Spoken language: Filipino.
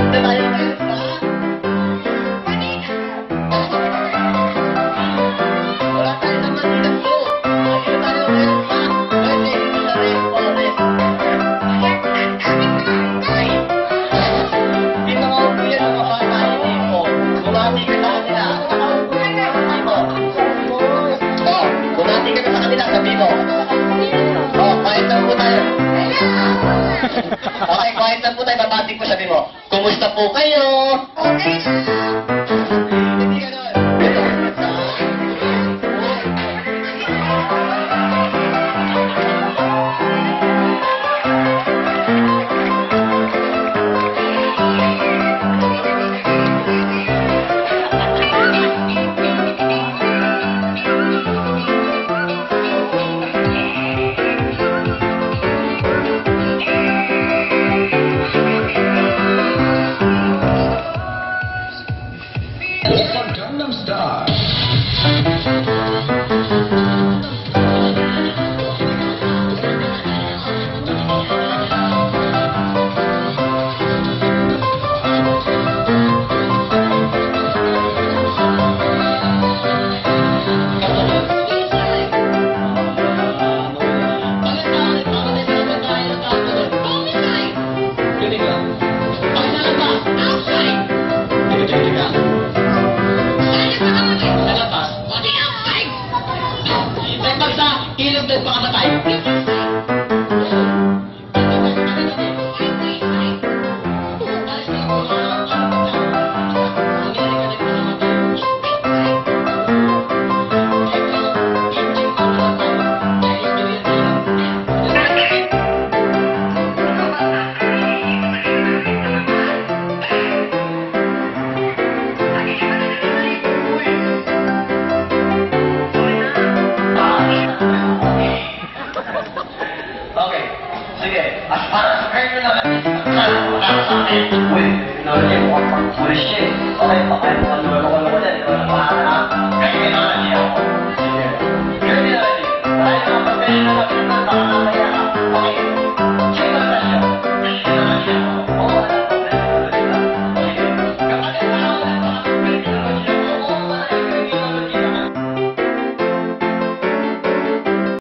Punta tayo ngayon sa... Wala tayo sa Manila po. Tayo tayo ngayon sa... Birthday ni Red Forest. Hindi mga upo yan, mga bata hindi po. Bumati ka sa kanila. Sabi mo. Oh, bumati ka na sa kanila, sabi mo. Oh, kahit na po tayo. Okay, kahit na po tayo, babati po, sabi mo. Kumusta po kayo? Okay na. Hindi gano'n. Gangnam Style. Ilog na pakamatay. Okay, sige. At para sa kayo naman, sa akin, with, you know, yung shit. Okay,